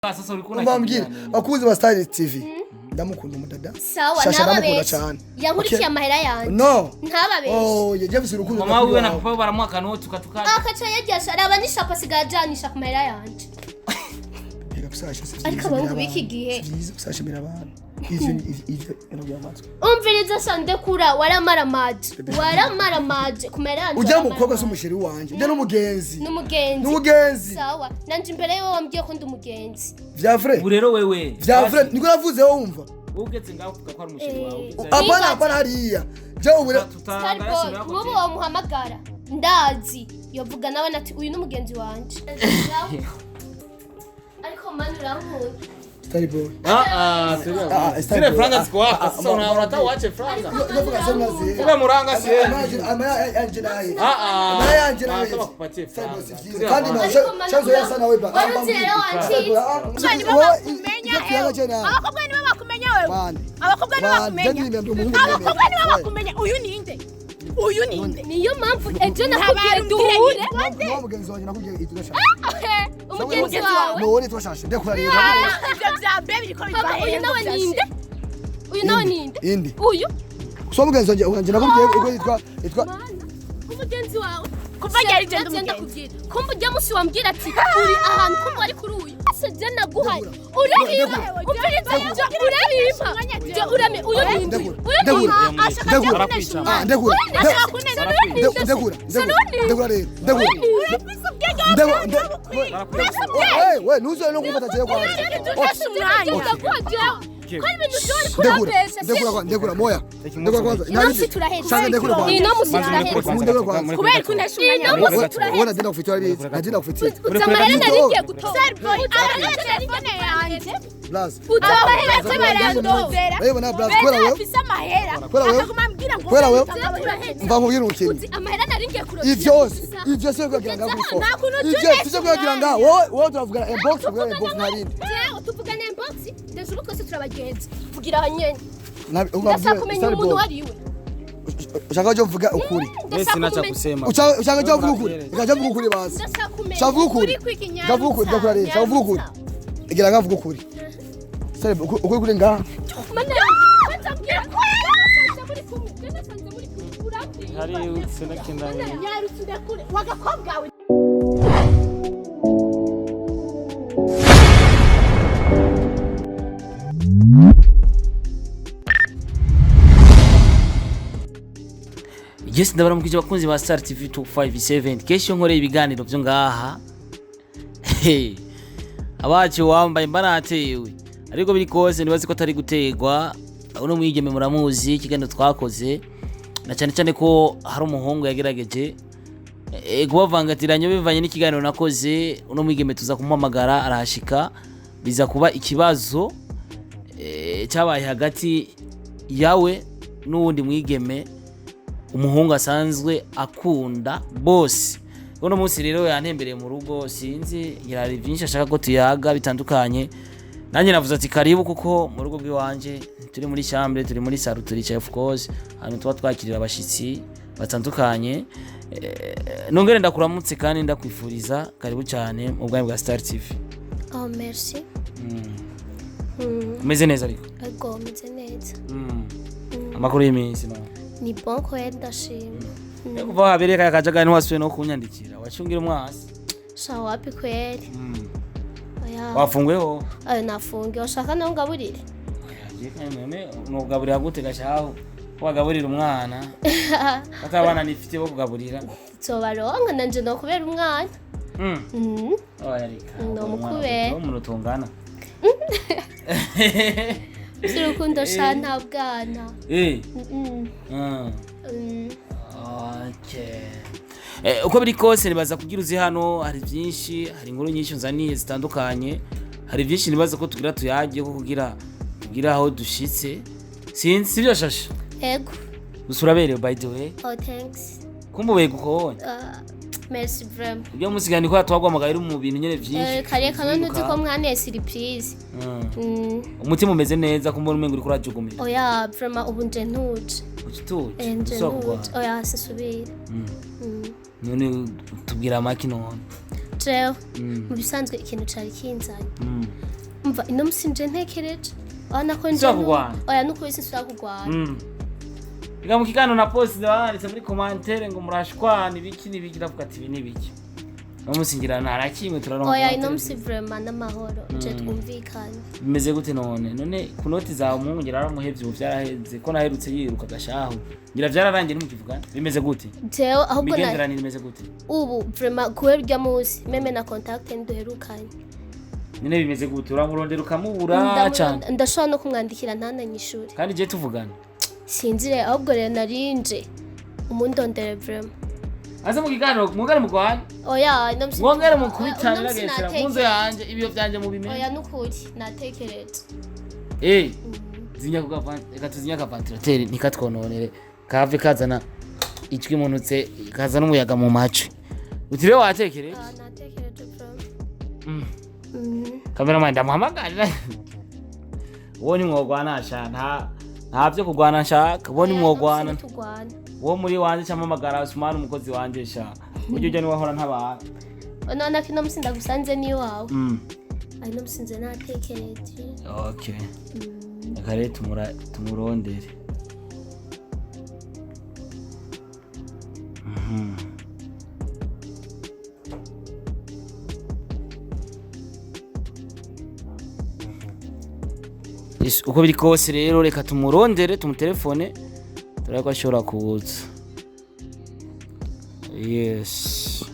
Sasa ulikuwa unambwira bakuzi ba Star TV ndamukunda umudada sawa ndamukunda cyane yankurikiye amahera yanjye ntababeshe yavuze urukundo mama wiwe na papa baramwaka no tukatukana akaca yagisha arabanisha pasigajanisha ku mahera yanjye ariko abantu biki gihe byiza gusashimira abantu umviriza sande kura waramaramaje ku mahera yanjye ujya mukobwa s'umusheri wanje ujya n'umugenzi sawa nanje imbere yewe wambwiye ko ndi umugenzi vya vrai urero wewe vya vrai niko navuze wowe umva ugetse ngaho kuvuga ko ari umusheri wawe apana hariya je ubure mubo wamuhamagara ndazi yovuga nawe nati uyu n'umugenzi wanje ariko manu urankunda Starboy sire franga squawaka sasa unataka uache franga unavuga sema zi uwe muranga sie amaya yanje naye kupatie franga kandi chanzo ya sana wewe abakobwa nibo bakumenya uyu ninde niyo mpamvu ejo nakubwiye duhure umugenzi wanjye nakubwiye itugashaka umugenzi wawe none twashashe ndekura rero ibyo bya baby ko bibaye uyu nawe ninde uyu so umugenzi wanjye nakubwiye uko yitwa umugenzi wawe kuva yari genda umugenzi kumva ujya musi wambwira ati uri ahantu kumva ari kuri uyu se naguhaye urariba umviriza urariba urame uyu ninde ashaka ndegura we nuzo no kumata je kwa ndegura moya ndegura kwanza inamsi turaheza inamsi turaheza kubera kunashumanya inamsi turaheza wona ndenda kufitwa bizi ndenda kufitwa uzamarana narigiye gutora Starboy telefone yanjye plus uzamarana tabarandozera wewe na plus kwera wewe afisa mahera akakumambira ngo kwera wewe mva nkubwira ukindi amahera naringiye kurota ivyo se kugira ngaho bifo ivyo tuje kugira ngaho wowe turavuga inbox ntabindi tuvugana inbox ndashubuko se turabagenzi kugira hanyene ndasa kumenya umuntu wariwe ushaka cyo mvuga ukuri bese nacha kusema ushaka cyo mvuga ukuri ikaje mvuga ukuri basi shavuga ukuri shavuga ukuri ndakura rero shavuga ukuri igira ngavuga ukuri sare ukuri kuri ngaha hari usenakenda yarutse kure wagakobwa we Yes, ndabaramukije bakunzi ba Star TV 257. Kesho nkore ibiganiro byo ngaha. Abacu wambaye mbanatewe. Ariko biri kose nibazi ko atari gutegwa. Uno mwigeme muramuzi kigendo twakoze. Na cyane ko hari umuhungu yagerageje kubavangatiranya bivanye n'ikiganiro nakoze. Uno mwigeme tuza kumamagara arahashika. Biza kuba ikibazo cyabaye hagati yawe n'uwundi mwigeme umuhungu asanzwe akunda boss. Uno munsi rero yantembereye mu rugo sinzi yari byinshi ashaka ko tuyaga bitandukanye. Nanjye navuze ati karibu kuko mu rugo bw'iwanje turi muri chambre turi muri salle turicaye of course hano tuba twakirira abashitsi batandukanye. Nongere ndakuramutse kandi ndakwifuriza karibu cyane mu bwami bwa Star TV. Oh merci. Meze neza ariko. Ego meze neza. Amakuru y'iminsi no. Ni bon kwenda ndashima. Kuva habereka akajaga ni wasuye no kunyandikira wacungira umwasi. Sawa wapi kweli? Oya. Wafunguyeho? Nafungiye ushaka no ngaburire. Oya none nugaburira gute gashaho? Wagaburira umwana. Atabana nifite bo kugaburira. Zobaronga nanje no kubera umwana. Oya rika. No mukube. Umuntu tungana. Sirukundo shana bwana. Okay. Uko biri kose nibaza kugira uzi hano hari byinshi hari inkuru nyinshi nzaniye zitandukanye hari byinshi nibaza ko tugira tuyagiye ko kugira aho dushitse sinzi byo shasha Ego usuraberewe by the way. Oh thanks. Kumbuye gukonye. Merci vraiment. Ibyo musigani ko twagwamagaye mu bintu nyene byinshi. Kare kanone uti ko mwane surprise. Umutima umeze neza kumbona umengo uri kurajugumira. Oya vraiment ubu nje ntuje. Utuje. Oya sisubira. None tubwira amaki none. jewe mu bisanzwe ikintu cari kinzanye umva ino musinje ntekereje abana ko nje oya nuko isi nsura kugwana biga mu kigano na post banditse muri commentaire ngo murashwana ibiki nibiki ndavuga ati ibi nibiki no musingira narakimwe turaronka oya ino musi vraiment n'amahoro je twumvikanye bimeze gute none ku noti zawe umuntu ngira aramuhevye ubu vyaraheze ko naherutse yiruka gashaho ngira vyararangiye nimukivugana bimeze gute jewe ahubwo bigenderanira bimeze gute ubu vraiment kuherya musi meme na contact nduherukanye none bimeze gute uramurondera ukamubura cyane ndashobora no kumwandikira ntananyishuri kandi je tuvugana sinzire ahubwo rero narinje umundondere vraiment aza mu kiganiro mugare mugwanya oya mwongere mukubitanira gesera munze yanje ibiyo byanje mu bimene oya nukuri natekereza zinya kugavana reka tuzinya kavantirateur nikatwononere kave kazana icwi munutse kazana umuyaga mu macu utire watekereza natekereje cameraman ndamuhamagarira woni mwogwana sha ntabyo kugwana nshaka woni mwogwana wo muri wanje cyangwa amagara Usman umukozi wanje sha ujye ujya niwahora ntabara none kino musinda gusanze ni wawe ari no musinze natekereje okay akare tumurondere uko biri kose rero reka tumurondere tumutelefone turako ashobora kuza yes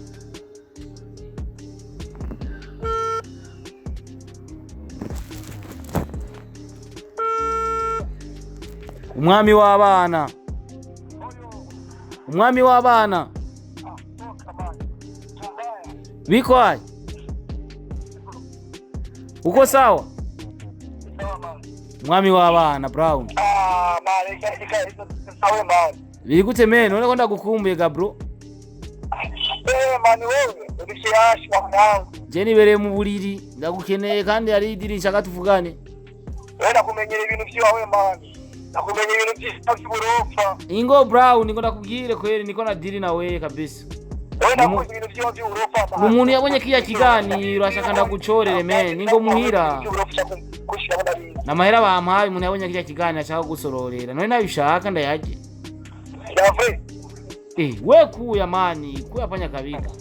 umwami w'abana bikwaye uko sawa umwami w'abana Brown biri gute mene none ko ndagukumbuye gabro mani wewe ubishashi mwanangu je nibereye mu buriri ndagukeneye kandi ari idirisha gatuvugane wewe nakumenyera ibintu byiwawe mani nakumenye ibintu by'uburofa ingo Brown ngo ndakubwire kweri niko na diri nawe kabisa wewe nakumenye ibintu by'uburofa umuntu yabonye kiya kiganiro ashaka ndagucorere mene ningo muhira na mahera bampaye umuntu yabonye kiya kiganiro ashaka gusororera none nabishaka ndayaje David we kuya mani kuya panya kabika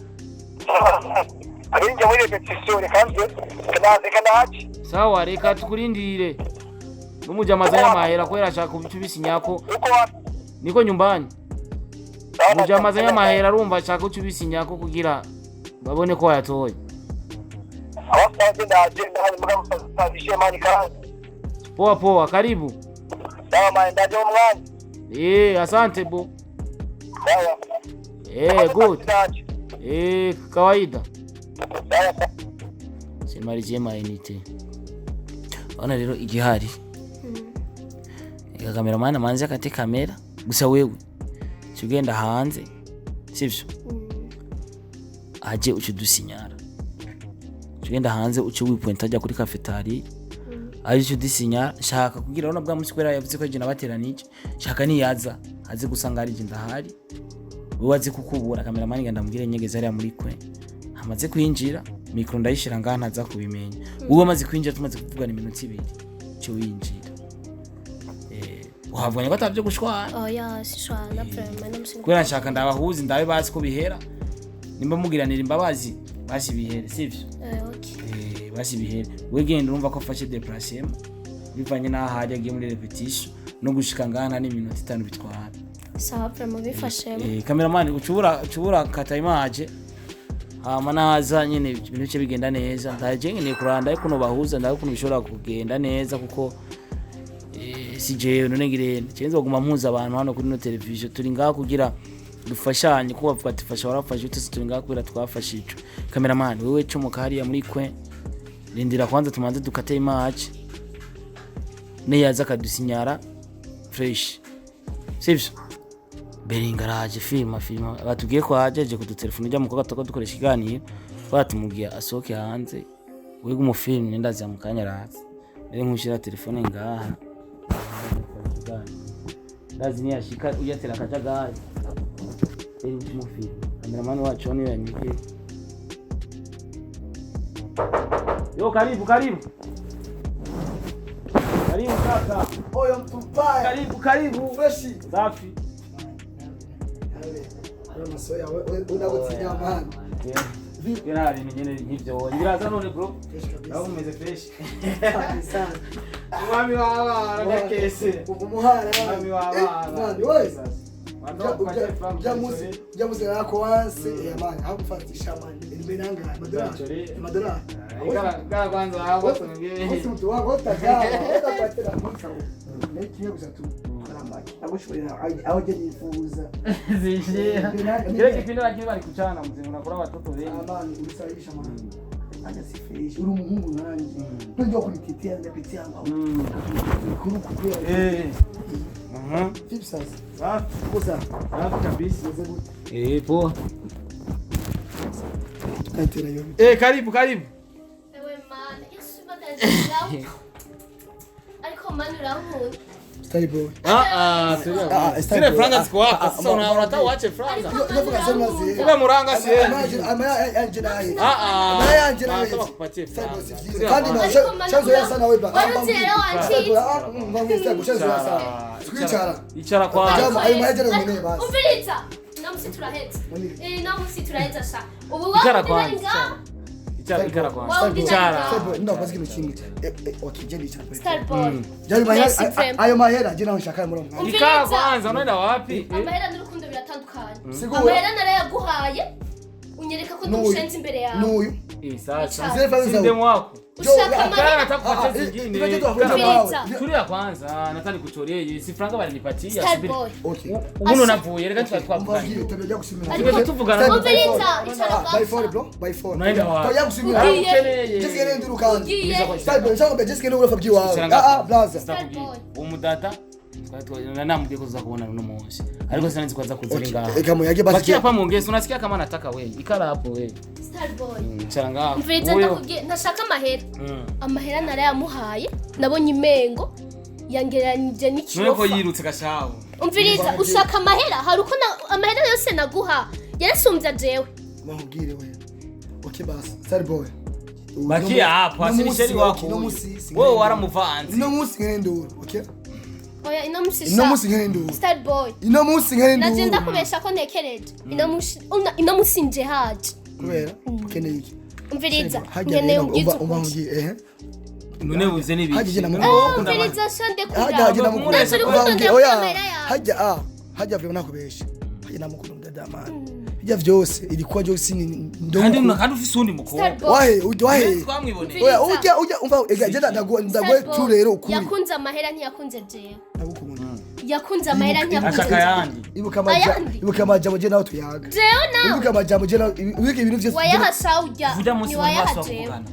arinje muri repetition kandi kanaje sawa reka tukurindire numujamaza y'amahera kwera ashaka kubicubisinyako niko nyumbani mujamaza y'amahera arumva ashaka kubicubisinyako kugira babone ko yatoye abasanze ndaje ndaje mugabusabishe mani kandi poa karibu sawa mani ndaje umwanya asante bo sawa good kawaida simalizie mainite ona rero igihari cameraman manzi akate kamera gusa wewe cyugenda hanze sivyo aje ucudusinyara cyugenda hanze ucu wipointa ajya kuri cafeteria aje ucudusinyara shaka kugira ona bwa musikwera yavuze ko je nabateranije shaka niyaza aze gusanga ari ndahari uwazi kukubura cameraman ngenda mugire nyegeza ari muri kwe hamaze kwinjira micro ndayishira ngana ntaza kubimenya uwo amaze kwinjira tumaze kuvugana iminota 2 cyo winjira uhavuganye batavye gushwana oya sishwana vraiment namusinga kwera nshaka ndabahuzi ndabe bazi ko bihera nimba mugiranira imbabazi basi bihere sivyo okay basi bihere wegenda urumva ko afashe déplacement bivanye naho agiye muri repetition no gushika ngana n'iminota 5 bitwara sawa vraiment bifashemo cameraman ucubura kata image hama naza nyene ibintu bice bigenda neza ndaje nyene kuranda ariko no bahuza ndaho kuno bishobora kugenda neza kuko CJ none ngirene cenzo guma mpuza abantu hano kuri no television turi ngaho kugira dufashanye ko bavuga ati fasha warafashe utse turi ngaho kugira twafashije cameraman wewe cyo hariya muri kwe rindira kwanza tumanze dukate image ne yaza kadusinyara fresh sivyo Beringaraje filma batubwiye ko hajeje kudutelefone ujya mukoga toko dukoresha iganiro batumugiye asoke hanze wego mu film ndaza mu kanyarazi rero nkushira telefone ngaha ndazi ni yashika uyatera akajagari rero mu film cameraman wacu niyo yanyike Yo, karibu. Karibu kaka. Oyo mtupaya. Karibu. Freshi. Safi. Wewe masoya unagutinya amani. Bira ari nyene nk'ivyo. Biraza none bro. Aho umeze fresh. Sana. Mwami wabana ndakese. Umuhara. Mwami wabana. Wewe. Jamusi yako wanse amani. Hakufatisha amani. Nimenanga madora. Gara kwanza hapo tungewe. Basi mtu wangu utagawa. Utapatira mtu. Nekiye gusatu. Agushobora aje nifuza. Zishia. Kile kipindi lakini bali kuchana mzee unakora watoto wengi. Amani ulisaisha mwana. Aje sifishi. Uri umuhungu nanje. Ndio kunitetea ndapitia ngao. Kuru kukwea. Vipi sasa? Safi. Kosa. Safi kabisa. Poa. Tukaitera yobi. Karibu. Ewe man, Yesu badajira. Ariko man urankunda. Stay boy. Sile franga ziko hapa. Sasa unataka uache franga. Yofuka sema zi. Ube muranga si yeye. Amaya anje naye. Amaya anje naye. Nataka kupatie franga. Kandi na chanzo ya sana wewe. Warutero wanchi. Ngombe chanzo ya sana. Sikuichara. Ichara kwa. Jamu ayo maje na ngene basi. Umviriza. Namusi turaheza. Namusi turaheza sha. Ubu Ikara wako kwanza. ndinga. Ichara kwanza. Wow, Ichara. Sebo ndo kwasi kintu kimwe. Wakijeni cha pesa. Starboy. Jari mahera ayo mahera jina nshaka muri mwana. Ikara kwanza unaenda wapi? Amahera n'urukundo biratandukanye. Sigura. Amahera narayaguhaye. Unyereka ko ndushenze imbere yawe. Nuyu. Sasa. Zile Sinde mwako. Ushaka amahera. Nataka kupatia zingine. Umviriza. Tulia kwanza, nataka nikuchorie. Si franga balinipatia. Starboy. Okay. Ubuno unavuye reka twavugana. Tabia kusimira. Ariko tuvugana. Umviriza. Icara By phone kwanza. bro, by phone. Unaenda wapi? Tabia kusimira. Ugiye. Just get into kanza. Ugiye. Starboy, nshaka just get into fabji wawe. Blaza. Starboy. Umudata namubwiye ko uzakubona no munsi ariko sinanzi kwaza kuzira ngaho Eka muyage basi. bakia hapa muongezi unasikia kama nataka wewe ikara hapo wewe Starboy. changa Umviriza ndakubwiye ndashaka amahera. Amahera narayamuhaye. Nabonye imengo. Yangeranije nuko n'ikirofa. yirutse gashaho Umviriza ushaka amahera hari uko amahera yose naguha yarasumbya jewe. Mahugire wewe. Okay basi. Starboy. bakia hapo asirisheri wako wewe waramuvanze Ino musi ngene nduru, okay? Oya ino musi Ino musi ngene nduru. Starboy. Ino musi ngene nduru. Nagenda kubesha ko nekereje. Ino musi nje haje. Kubera ukeneye iki? Umviriza nkeneye ubwiza ukuri. Umahugire none uze nibi Haje na Umviriza shande Haja kuda. namukunda. Nasi urukundo ndakunda Oya. amahera yawe. Haja vyo nakubesha. Haja namukunda mdadamani. Bijya vyose ilikuwa byose ndo. kandi ufise undi mukobwa Wahe. twamwiboneye Oya ujya umva ega ndagwe tu rero ukuri. Yakunze amahera ntiyakunze jewe. Ndagukunda. Yakunze amahera ntiyakunze ashaka yandi Ibuka amajambo je nawe tuyaga. jewe nawe. Ibuka amajambo je nawe ibiki ibintu vyose. Wayahasha ujya. vuja munsi Ni wa wayaha maso jewe. kuvugana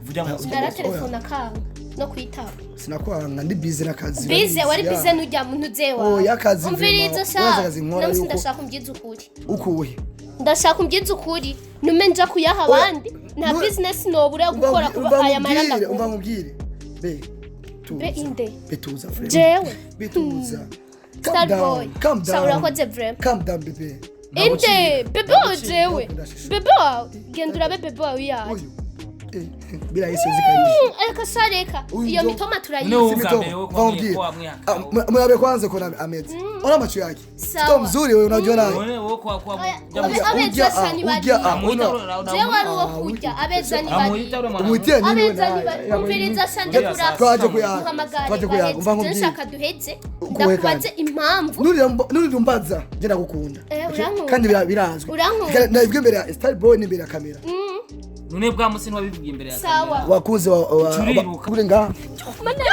vuja munsi Ndara telefone kanga no kwitaba. Sinakwanga ndi busy nakazi. Bize wari bize nujya muntu jewe. Oh yakazi. Umviriza sha. Namusi ndashaka umgize ukuri. Ukuhe. Ndashaka umgize ukuri. Nume nja kuyaha abandi. Nta business nobura gukora kuba aya maranda. Umva mubwire. Be. Be inde. Betuza friend. Jewe. Betuza. Starboy. Calm down. Saura ko jevrem. Calm down bebe. Inde. Bebe wawe jewe. Bebe wawe. Gendura be bebe wawe yaje. Oyo. Bila yese zikayisha. Eka sareka. Iyo mitoma no turayizi. ukamere wewe kwa mwaka Mwabe kwanza kuna amezi. Ona macho yake. Sawa. Sio mzuri wewe unajua naye. wewe kwa Abeza ni badi. Una. Jewe wari wo kujya. Abeza ni badi. amuita ule mwana Umutie nini wewe Abeza ni naye? badi. Umviriza shande kura. Twaje kuyaga. Muhamagare. Twaje kuyaga. Umva nkubwire. Nshaka duheze. Ukuwe Ndakubaze impamvu. Nuri ndumbaza je ndagukunda. Urankunda. Kandi birazwi. Urankunda. Nabibwe imbere ya Starboy n'imbere ya kamera. none bwa musi ntiwabivuga imbere ya Sawa. Wakunze Turiruka. kuri nga. Mana.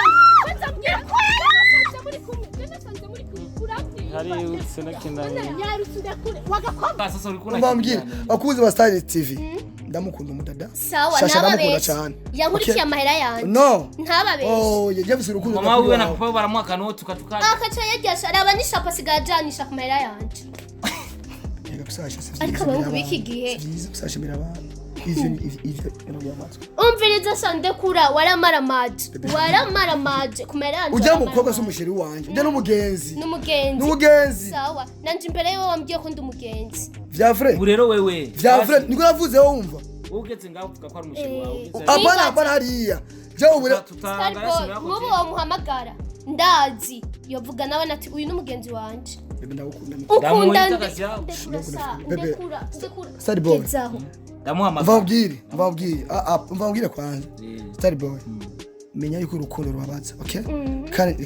Bazambwira ko yasanze muri kumwe. Nasanze muri kumwe. Urankunda. hari usenakenda Yarutse kure. Wagakoma. sasa urikuna Mbambwira wakunze wa Star TV. Ndamukunda umudada. Sawa Shasha ndamukunda nababeshe. cyane. Yankurikiye amahera yanjye. No. Ntababeshe. Oh, yaje urukundo. mama wiwe na papa baramwaka no tukatukana Akaca yaryasha araba nishapa sigajanisha ku mahera yanjye. Ariko abahungu b'iki gihe. Gusashimira abantu. Ivyo byamatswe. Umviriza sande kura waramaramaje ku mahera yanjye. Ujya mukobwa s'umusheri wanje. Ujya n'umugenzi. N'umugenzi. N'umugenzi. Sawa. Nanje imbere yewe wambwiye ko ndi umugenzi. Vya vrai. ubu rero wewe Vya vrai. Niko navuze wumva. ugeze ngaho uvuga ko ari umusheri wawe apana hariya je ubure Starboy mubo wamuhamagara ndazi yovuga nawe ati uyu n'umugenzi wanje bebe ndagukunda ukunda Bebe. ndekura Starboy ndamuhamagara mvabwire kwanza Starboy menya yuko urukundo rubabaza okay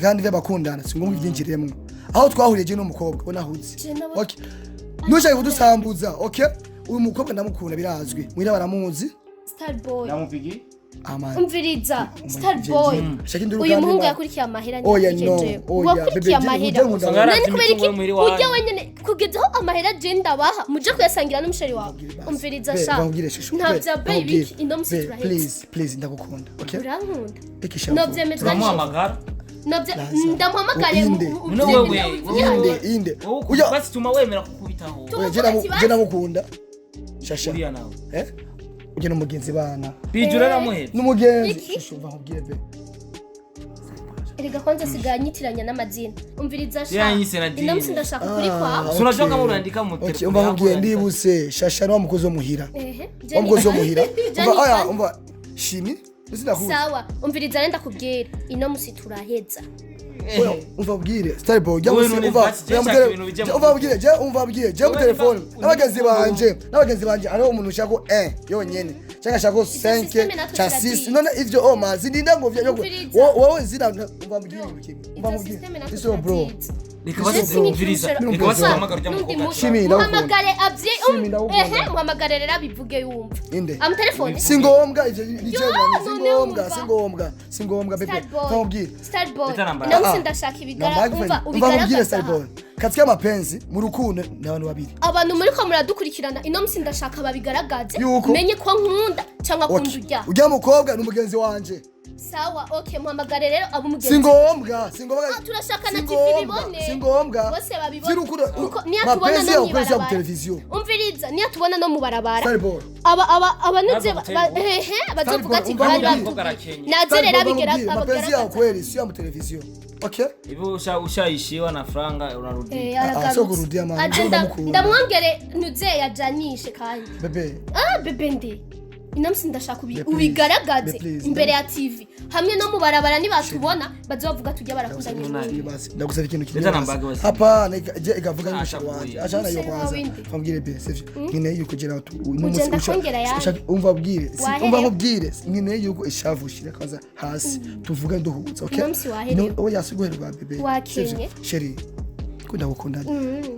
kandi by'abakundana singombwa ibyinjiremo aho twahuriye je n'umukobwa unahuze okay nushaka kudusambuza okay uyu mukobwa ndamukunda birazwi mwira baramuzi Starboy ndamuvigi umviriza Starboy uyu muhungu yakurikiye amahera oya wakurikiye amahera nani kubera iki ujya wenyene kugezaho amahera je ndabaha muje kuyasangira n'umusheri wawe umviriza sha ntavya baby indomusi turahetse please ndagukunda okay urankunda ikisha novyemezwa ndamuhamagara ndamuhamagare inde uya basi tuma wemera kukubitaho je namukunda shasha uriya nawe uje n'umugenzi bana bijura ramuhera n'umugenzi shushuva nkubwire be erega kwanza siganyitiranya n'amazina umviriza sha yanyise na dini indomusi ndashaka kuri kwawe sunashaka murandika mu okay umva nkubwire ndibuse shasha no mukozi wo muhira umukozi wo muhira umva shimi sawa umviriza renda kubwira indomusi turaheza umva bwire Starboy umva bwire je mu telefone n'abagenzi banje ari umuntu ushaka yonyene cyangwa shaka 5 cha 6 none ivyo omazi ndinda ngo vyo wowe zina umva bwire iso bro muhamagare abye muhamagare rero abivuge yumva am telefone singombwa ivyo singombwa bebe nkubwire Starboy indomusi ndashaka ibigaragara ubigaragaza Starboy katika mapenzi mu rukundo n'abantu babiri abantu muri ko muradukurikirana inomusi ndashaka babigaragaze menye ko nkunda cyangwa kundujya ujya mukobwa n'umugenzi wanje sawa okay muhamagare rero abo mugenzi singombwa turashaka na TV bibone singombwa bose babibone kuko niya tubona no mu barabara televiziyo umviriza niya tubona no mu barabara Starboy abanuze bazovuga ati bari nazerera bigera mapenzi ya kweli sio mu televiziyo okay ibo ushayishiwa na franga unarudi sio kurudia mama ndamwongere nuze yajanishe kandi bebe ndi inamsi ndashaka ubigaragaze imbere ya TV hamwe no mu barabara nibatubona bazovuga tujya barakundanye ndagusaba ikintu kinini hapa ikavuga n'umushaka wanje ashana yo kwanza fambwire be sivyo nkine yuko gera umva bwire umva nkubwire nkine yuko ishavushira kaza hasi tuvuga nduhutsa okay no yasiguherwa bebe wakenye sheri kunda gukunda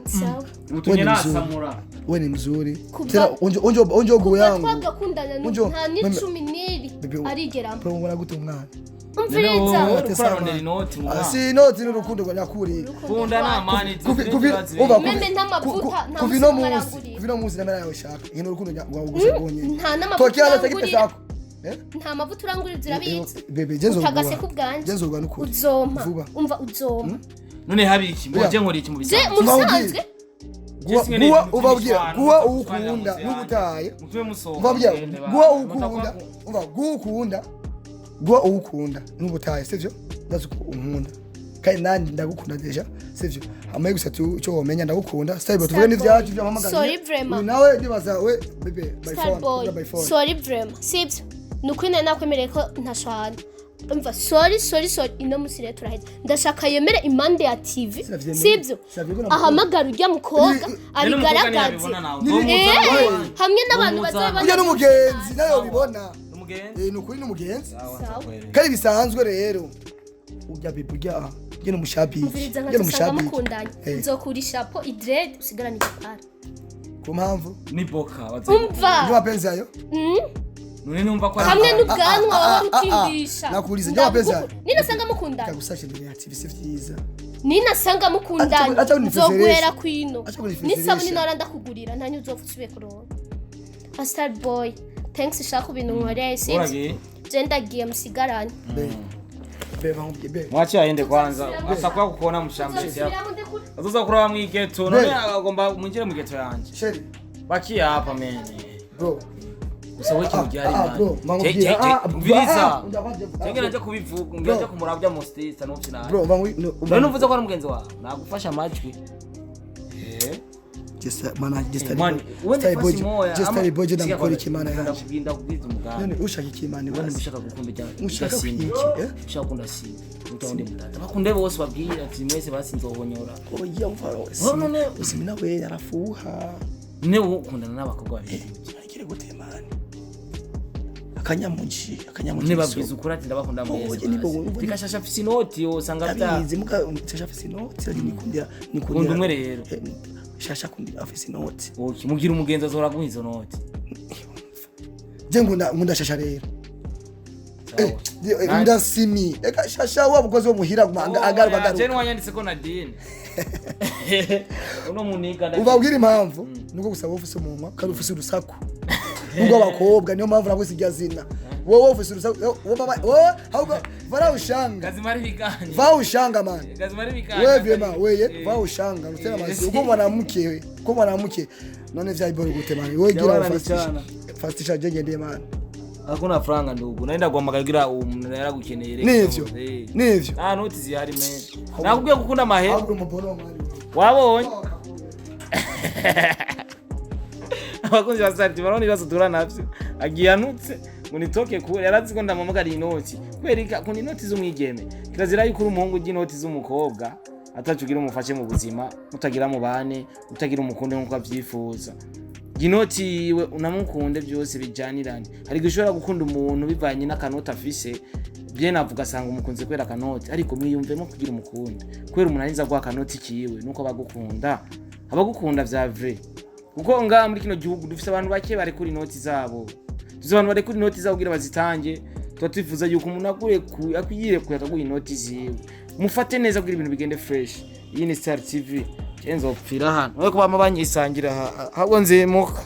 sawa utunye nasamura wewe ni mzuri tena onjo go yangu twagakundana nta ni 10 arigera mbona gute umwana umviriza ukurarondera inoti si inoti n'urukundo rwa nyakuri kunda na amani meme ntamavuta kuvino muzi namera yawe shaka ino urukundo rwa gusa gonye nta namavuta tokiana takipesa nta mavuta urangurira zirabitse bebe genzo utagase kubwanje genzo rwa n'ukuri uzoma umva uzoma none habiki muje nkora iki mu bisanzwe musanzwe guwa ubabwira guwa ukunda n'ubutaye ubabwira guwa ukunda umva guwa ukunda n'ubutaye sivyo ndazo unkunda kandi nandi ndagukunda deja sivyo amaye gusa cyo womenya ndagukunda Starboy tuvuge n'ivyacu byamamagara sorry vraiment nawe ndibaza we bebe by phone sorry vraiment sivyo nukwine nakwemereye ko ntashwana umva sorry ino musire turaheza ndashaka yemere impande ya TV sivyo ahamagara ujya mukobwa abigaragaze hamwe n'abantu bazoba ujya n'umugenzi nayo bibona nukuri n'umugenzi kandi bisanzwe rero ujya bibujya gena umushabiki mukundanye nzokurisha po idred usigarana igipara ku mpamvu ni boka umva ni mapenzi yayo none numva ko hamwe n'ubwanwa waba rutindisha nakuriza njya mapenzi yayo ninasanga mukundanye kagusashe imbere ya TV vyiza ninasanga mukundanye nzoguhera kwino nisabuni nora ndakugurira nta nyuzo usubiye kuronka Starboy thanks shaka ibintu nkoreye sivyo jenda giye musigaranye mwachi aende kwanza asakwa kuona mshamshi hapa azoza kuraba mwigeto none agomba mwinjire mu geto yanje sheri baki hapa meni bro usawe kintu gyari mani viriza cyangwa naje kubivuga ngiye kumurabya mu stage no cyana bro none uvuze ko ari mugenzi wawe nagufasha amajwi Style boy ndamukora ikimana yaje ndakubwinda kubwiza umuganda none ushaka ikimana ubona mushaka gukunda cyane ushaka kwiki ushaka kunda si utaonde mutata bakunde bose babwira ati mwese basinzohonyora oya uvaro none usimina we yarafuha ne ukundana n'abakobwa babiri akire gutemana akanyamuji ne babwiza ukuri ati ndabakunda mwese bikashasha afise inoti yo sanga bya muka shasha afise inoti nikundira kunda umwe rero shasha kundi afise inoti okay mugira umugenzi azora guha izo noti je ngunda shasha rero ndasimi eka shasha wabukoze wo muhira agaruka je nwanyanditse ko Nadine uno muniga ubabwira impamvu nuko gusaba ofisi umunwa kandi ofisi urusaku ngo abakobwa niyo mpamvu nako sijya zina wowe ofisi urusaku wowe ahubwo varaushanga kazimari biganye vaushanga man kazimari biganye wewe vyema wewe vaushanga utena mazi uko mwanamke none vya iboro gutemani wewe gira fastisha jenge ndiye man hakuna franga ndugu naenda guhamagagira umuntu yaragukeneye nivyo noti zihari men nakubwiye gukunda mahera ahubwo mubono mali wabonye abakunzi basati baroni bazo dura navyo agiyanutse munitoke ku yarazi ko ndamamagara inoti kwereka kundi inoti z'umwigeme kirazira yuko umuhungu ug'inoti z'umukobwa atacugira umufashe mu buzima utagira mu bane utagira umukunde nkuko avyifuza ginoti iwe unamukunde byose bijaniranye hari gushobora gukunda umuntu bivanye n'akanota afise bien avuga sanga umukunze kwera kanoti ariko mwiyumvemo kugira umukunde kwera umuntu arinza gwa kanoti kiwe nuko abagukunda vya vrai kuko nga muri kino gihugu dufise abantu bake bare kuri inoti zabo tuzi abantu bare kuri inoti zabo kugira bazitange twifuza yuko umuntu akuyire kuyaguha inoti ziwe mufate neza kugira ibintu bigende fresh iyi ni Star TV Kenzo pfira hano we kuba mabanyisangira ahubwo nzemuka